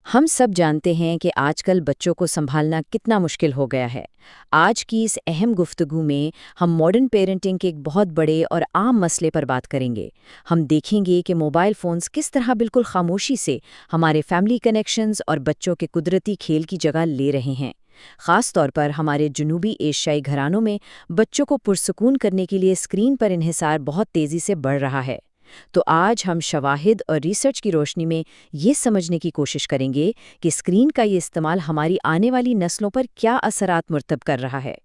हम सब जानते हैं कि आजकल बच्चों को संभालना कितना मुश्किल हो गया है। आज की इस अहम गुफ्तगू में हम मॉडर्न पेरेंटिंग के एक बहुत बड़े और आम मसले पर बात करेंगे। हम देखेंगे कि मोबाइल फ़ोन्स किस तरह बिल्कुल खामोशी से हमारे फैमिली कनेक्शंस और बच्चों के कुदरती खेल की जगह ले रहे हैं। ख़ास तौर पर हमारे जनूबी एशियाई घरानों में बच्चों को पुरसकून करने के लिए स्क्रीन पर इन्हिसार बहुत तेज़ी से बढ़ रहा है। तो आज हम शवाहिद और रिसर्च की रोशनी में ये समझने की कोशिश करेंगे कि स्क्रीन का ये इस्तेमाल हमारी आने वाली नस्लों पर क्या असरात मुर्तब कर रहा है।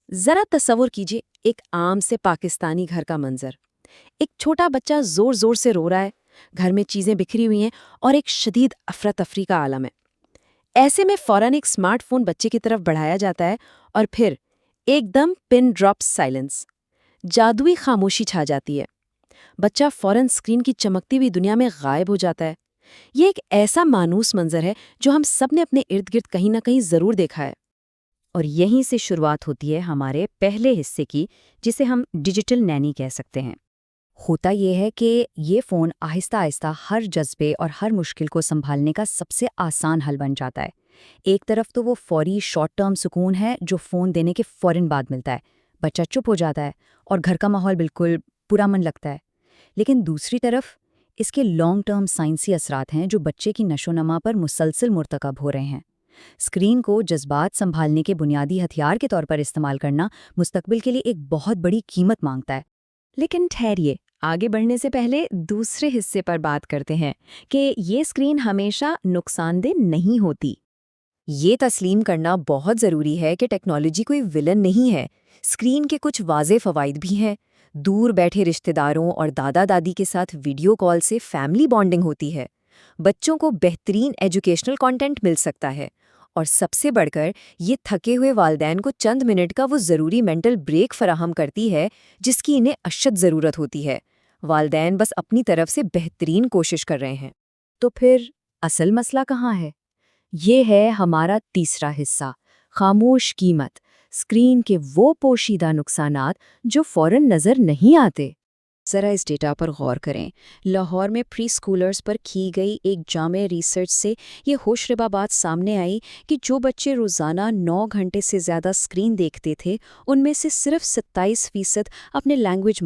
जरा तस्वुर कीजिए एक आम से पाकिस्तानी घर का मंजर। एक छोटा बच्चा जोर जोर से रो रहा है, घर में चीजें बिखरी हुई हैं और एक शदीद अफरा तफरी का आलम है। ऐसे में फौरन एक स्मार्टफोन बच्चे की तरफ बढ़ाया जाता है और फिर एकदम पिन ड्रॉप साइलेंस, जादुई खामोशी छा जाती है। बच्चा फौरन स्क्रीन की चमकती हुई दुनिया में गायब हो जाता है। ये एक ऐसा मानूस मंजर है जो हम सब ने अपने इर्द गिर्द कहीं ना कहीं जरूर देखा है। और यहीं से शुरुआत होती है हमारे पहले हिस्से की, जिसे हम डिजिटल नैनी कह सकते हैं। होता ये है कि ये फ़ोन आहिस्ता आहिस्ता हर जज्बे और हर मुश्किल को संभालने का सबसे आसान हल बन जाता है। एक तरफ तो वो फौरी शॉर्ट टर्म सुकून है जो फ़ोन देने के फ़ौरन बाद मिलता है। बच्चा चुप हो जाता है और घर का माहौल बिल्कुल पुरअमन लगता है। लेकिन दूसरी तरफ इसके लॉन्ग टर्म साइंसी असरात हैं जो बच्चे की नशोनमा पर मुसलसल मुर्तकब हो रहे हैं। स्क्रीन को जज्बात संभालने के बुनियादी हथियार के तौर पर इस्तेमाल करना मुस्तकबिल के लिए एक बहुत बड़ी कीमत मांगता है। लेकिन ठहरिए, आगे बढ़ने से पहले दूसरे हिस्से पर बात करते हैं कि ये स्क्रीन हमेशा नुकसानदेह नहीं होती। ये तस्लीम करना बहुत ज़रूरी है कि टेक्नोलॉजी कोई विलन नहीं है। स्क्रीन के कुछ वाज़े फ़वाइद भी हैं। दूर बैठे रिश्तेदारों और दादा दादी के साथ वीडियो कॉल से फैमिली बॉन्डिंग होती है। बच्चों को बेहतरीन एजुकेशनल कंटेंट मिल सकता है। और सबसे बढ़कर ये थके हुए वालिदैन को चंद मिनट का वो ज़रूरी मेंटल ब्रेक फराहम करती है जिसकी इन्हें अशद ज़रूरत होती है। वालिदैन बस अपनी तरफ से बेहतरीन कोशिश कर रहे हैं। तो फिर असल मसला कहाँ है? ये है हमारा तीसरा हिस्सा, खामोश कीमत, स्क्रीन के वो पोशीदा नुकसानात जो फौरन नज़र नहीं आते। ज़रा इस डेटा पर गौर करें। लाहौर में प्री स्कूलर्स पर की गई एक जामे रिसर्च से ये होशरबा बात सामने आई कि जो बच्चे रोज़ाना 9 घंटे से ज़्यादा स्क्रीन देखते थे, उनमें से सिर्फ 27% अपने लैंग्वेज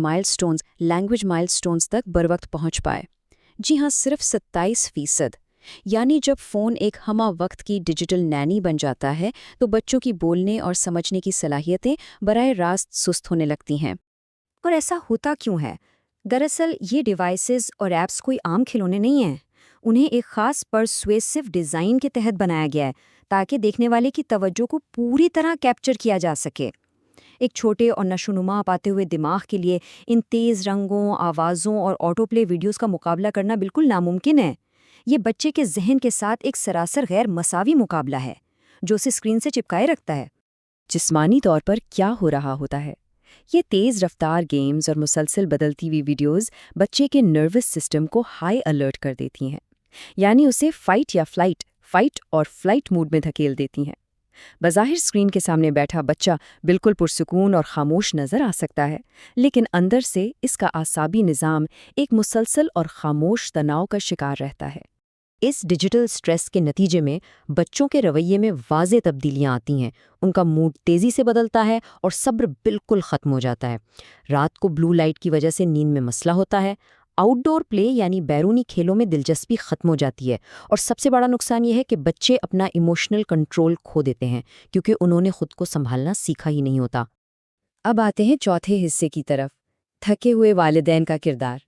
माइलस्टोन्स तक बरवक्त पहुंच पाए। जी हाँ, सिर्फ 27%। यानी जब फ़ोन एक हमा वक्त की डिजिटल नैनी बन जाता है तो बच्चों की बोलने और समझने की सलाहियतें बराह रास्त सुस्त होने लगती हैं। और ऐसा होता क्यों है? दरअसल ये डिवाइसेस और ऐप्स कोई आम खिलौने नहीं हैं। उन्हें एक ख़ास परसुएसिव डिज़ाइन के तहत बनाया गया है ताकि देखने वाले की तवज्जो को पूरी तरह कैप्चर किया जा सके। एक छोटे और नशोनुमा पाते हुए दिमाग के लिए इन तेज़ रंगों, आवाज़ों और ऑटो प्ले वीडियोज़ का मुकाबला करना बिल्कुल नामुमकिन है। ये बच्चे के जहन के साथ एक सरासर गैर मसावी मुकाबला है जो उसे स्क्रीन से चिपकाए रखता है। जिस्मानी तौर पर क्या हो रहा होता है? ये तेज़ रफ्तार गेम्स और मुसलसल बदलती हुई वीडियोस बच्चे के नर्वस सिस्टम को हाई अलर्ट कर देती हैं, यानी उसे फाइट और फ्लाइट मूड में धकेल देती हैं। बज़ाहिर स्क्रीन के सामने बैठा बच्चा बिल्कुल पुरसुकून और खामोश नज़र आ सकता है, लेकिन अंदर से इसका आसाबी निज़ाम एक मुसलसल और खामोश तनाव का शिकार रहता है। इस डिजिटल स्ट्रेस के नतीजे में बच्चों के रवैये में वाज़े तब्दीलियां आती हैं। उनका मूड तेज़ी से बदलता है और सब्र बिल्कुल ख़त्म हो जाता है। रात को ब्लू लाइट की वजह से नींद में मसला होता है। आउटडोर प्ले यानी बैरूनी खेलों में दिलचस्पी ख़त्म हो जाती है। और सबसे बड़ा नुकसान ये है कि बच्चे अपना इमोशनल कंट्रोल खो देते हैं क्योंकि उन्होंने खुद को संभालना सीखा ही नहीं होता। अब आते हैं चौथे हिस्से की तरफ, थके हुए वालिदैन का किरदार।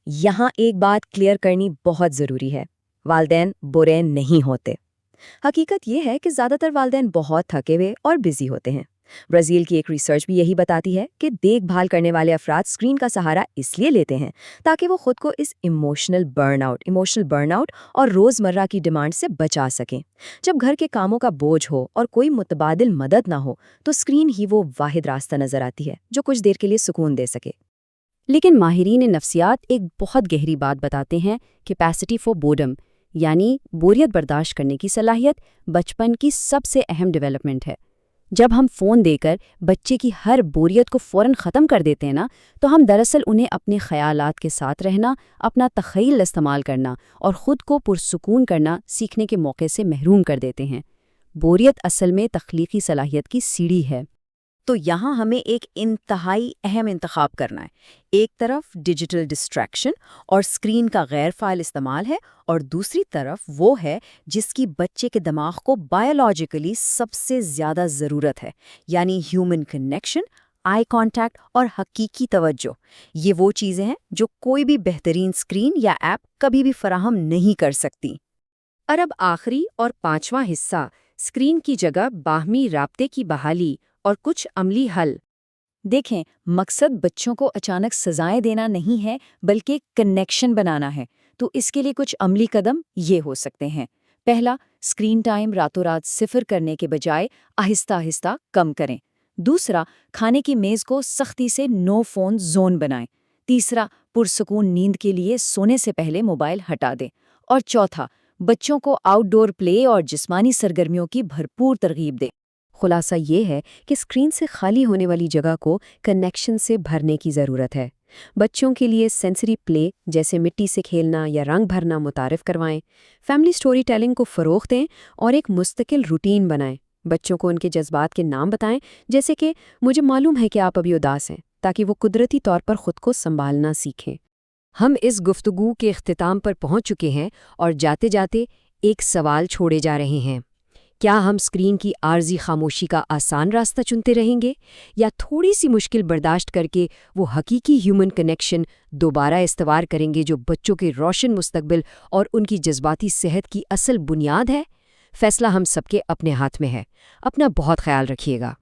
यहाँ एक बात क्लियर करनी बहुत ज़रूरी है। वालिदैन बुरे नहीं होते। हकीकत यह है कि ज़्यादातर वालिदैन बहुत थके हुए और बिजी होते हैं। ब्राज़ील की एक रिसर्च भी यही बताती है कि देखभाल करने वाले अफराद स्क्रीन का सहारा इसलिए लेते हैं ताकि वो खुद को इस इमोशनल बर्नआउट और रोज़मर्रा की डिमांड से बचा सकें। जब घर के कामों का बोझ हो और कोई मुतबादिल मदद ना हो तो स्क्रीन ही वो वाहिद रास्ता नज़र आती है जो कुछ देर के लिए सुकून दे सके। लेकिन माहिरीन नफ्सियात एक बहुत गहरी बात बताते हैं, कैपेसिटी फॉर बोर्डम यानी बोरियत बर्दाश्त करने की सलाहियत बचपन की सबसे अहम डेवलपमेंट है। جب ہم فون دے کر بچے کی ہر بوریت کو فوراً ختم کر دیتے ہیں نا، تو ہم دراصل انہیں اپنے خیالات کے ساتھ رہنا، اپنا تخیل استعمال کرنا اور خود کو پرسکون کرنا سیکھنے کے موقع سے محروم کر دیتے ہیں۔ بوریت اصل میں تخلیقی صلاحیت کی سیڑھی ہے۔ تو یہاں ہمیں ایک انتہائی اہم انتخاب کرنا ہے۔ ایک طرف ڈیجیٹل ڈسٹریکشن اور اسکرین کا غیر فعال استعمال ہے، اور دوسری طرف وہ ہے جس کی بچے کے دماغ کو بایولوجیکلی سب سے زیادہ ضرورت ہے، یعنی ہیومن کنیکشن، آئی کانٹیکٹ اور حقیقی توجہ۔ یہ وہ چیزیں ہیں جو کوئی بھی بہترین اسکرین یا ایپ کبھی بھی فراہم نہیں کر سکتی۔ اور اب آخری اور 5واں حصہ، اسکرین کی جگہ باہمی رابطے کی بحالی اور کچھ عملی حل۔ دیکھیں، مقصد بچوں کو اچانک سزائیں دینا نہیں ہے، بلکہ کنیکشن بنانا ہے۔ تو اس کے لیے کچھ عملی قدم یہ ہو سکتے ہیں۔ پہلا، اسکرین ٹائم راتوں رات 0 کرنے کے بجائے آہستہ آہستہ کم کریں۔ دوسرا، کھانے کی میز کو سختی سے نو فون زون بنائیں۔ تیسرا، پرسکون نیند کے لیے سونے سے پہلے موبائل ہٹا دیں۔ اور چوتھا، بچوں کو آؤٹ ڈور پلے اور جسمانی سرگرمیوں کی بھرپور ترغیب دیں۔ خلاصہ یہ ہے کہ اسکرین سے خالی ہونے والی جگہ کو کنیکشن سے بھرنے کی ضرورت ہے۔ بچوں کے لیے سینسری پلے جیسے مٹی سے کھیلنا یا رنگ بھرنا متعارف کروائیں، فیملی سٹوری ٹیلنگ کو فروغ دیں اور ایک مستقل روٹین بنائیں۔ بچوں کو ان کے جذبات کے نام بتائیں، جیسے کہ مجھے معلوم ہے کہ آپ ابھی اداس ہیں، تاکہ وہ قدرتی طور پر خود کو سنبھالنا سیکھیں۔ ہم اس گفتگو کے اختتام پر پہنچ چکے ہیں اور جاتے جاتے ایک سوال چھوڑے جا رہے ہیں۔ کیا ہم اسکرین کی عارضی خاموشی کا آسان راستہ چنتے رہیں گے، یا تھوڑی سی مشکل برداشت کر کے وہ حقیقی ہیومن کنیکشن دوبارہ استوار کریں گے جو بچوں کے روشن مستقبل اور ان کی جذباتی صحت کی اصل بنیاد ہے؟ فیصلہ ہم سب کے اپنے ہاتھ میں ہے۔ اپنا بہت خیال رکھیے گا۔